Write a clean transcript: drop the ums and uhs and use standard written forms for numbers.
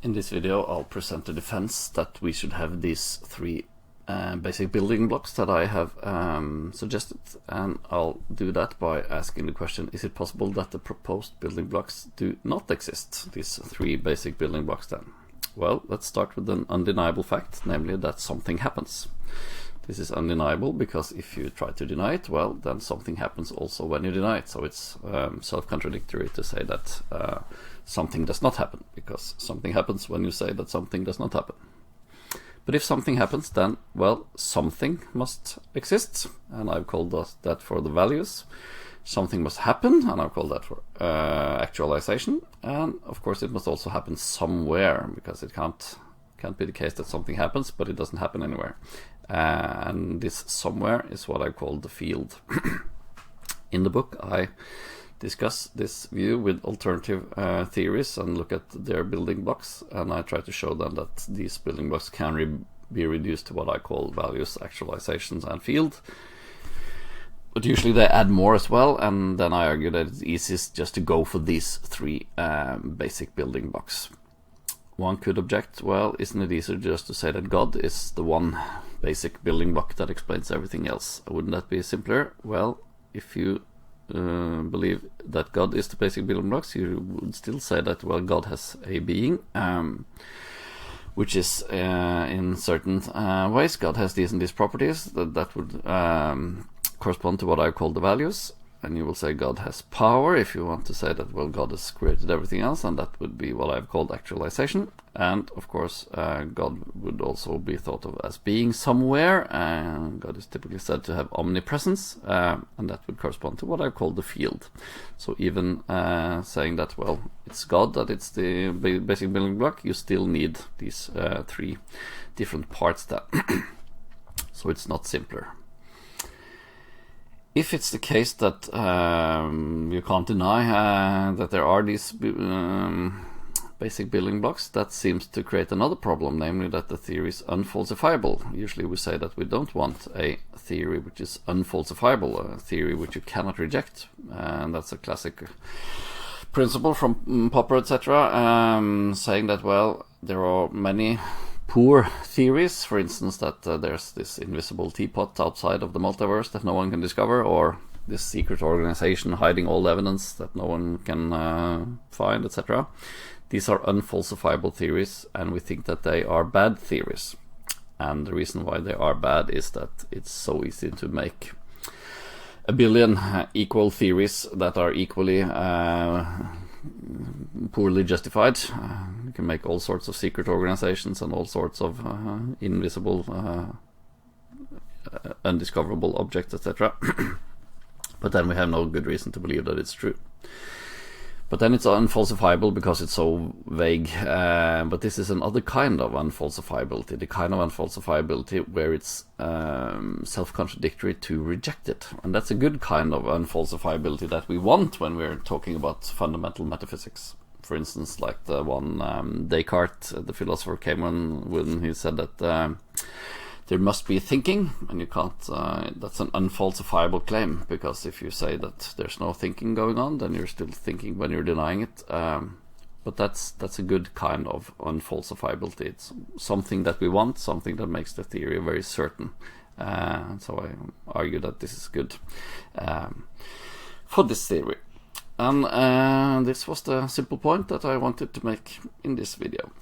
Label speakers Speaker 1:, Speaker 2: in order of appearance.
Speaker 1: In this video I'll present the defense that we should have these three basic building blocks that I have suggested, and I'll do that by asking the question, is it possible that the proposed building blocks do not exist, these three basic building blocks then? Well, let's start with an undeniable fact, namely that something happens. This is undeniable because if you try to deny it, well, then something happens also when you deny it. So it's self-contradictory to say that something does not happen, because something happens when you say that something does not happen. But if something happens, then, well, something must exist, and I've called that for the values. Something must happen, and I've called that for actualization. And of course it must also happen somewhere, because it can't be the case that something happens but it doesn't happen anywhere. And this somewhere is what I call the field. In the book I discuss this view with alternative theories and look at their building blocks, and I try to show them that these building blocks can be reduced to what I call values, actualizations, and field. But usually they add more as well, and then I argue that it's easiest just to go for these three basic building blocks. One could object, well, isn't it easier just to say that God is the one basic building block that explains everything else? Wouldn't that be simpler? Well, if you believe that God is the basic building blocks, you would still say that, well, God has a being, which is in certain ways, God has these and these properties that would correspond to what I call the values. And you will say God has power if you want to say that, well, God has created everything else, and that would be what I've called actualization. And of course God would also be thought of as being somewhere. God is typically said to have omnipresence, and that would correspond to what I've called the field. So even saying that, well, it's God, that it's the basic building block, you still need these three different parts then. So it's not simpler. If it's the case that you can't deny that there are these basic building blocks, that seems to create another problem, namely that the theory is unfalsifiable. Usually we say that we don't want a theory which is unfalsifiable, a theory which you cannot reject, and that's a classic principle from Popper, etc., saying that, well, there are many poor theories, for instance, that there's this invisible teapot outside of the multiverse that no one can discover, or this secret organization hiding all evidence that no one can find, etc. These are unfalsifiable theories, and we think that they are bad theories. And the reason why they are bad is that it's so easy to make a billion equal theories that are equally poorly justified. You can make all sorts of secret organizations and all sorts of invisible, undiscoverable objects, etc. But then we have no good reason to believe that it's true. But then it's unfalsifiable because it's so vague. But this is another kind of unfalsifiability, the kind of unfalsifiability where it's self-contradictory to reject it. And that's a good kind of unfalsifiability that we want when we're talking about fundamental metaphysics. For instance, like the one Descartes, the philosopher, came when he said that there must be thinking, and you can't, that's an unfalsifiable claim, because if you say that there's no thinking going on, then you're still thinking when you're denying it. But that's a good kind of unfalsifiability. It's something that we want, something that makes the theory very certain. So I argue that this is good for this theory. And this was the simple point that I wanted to make in this video.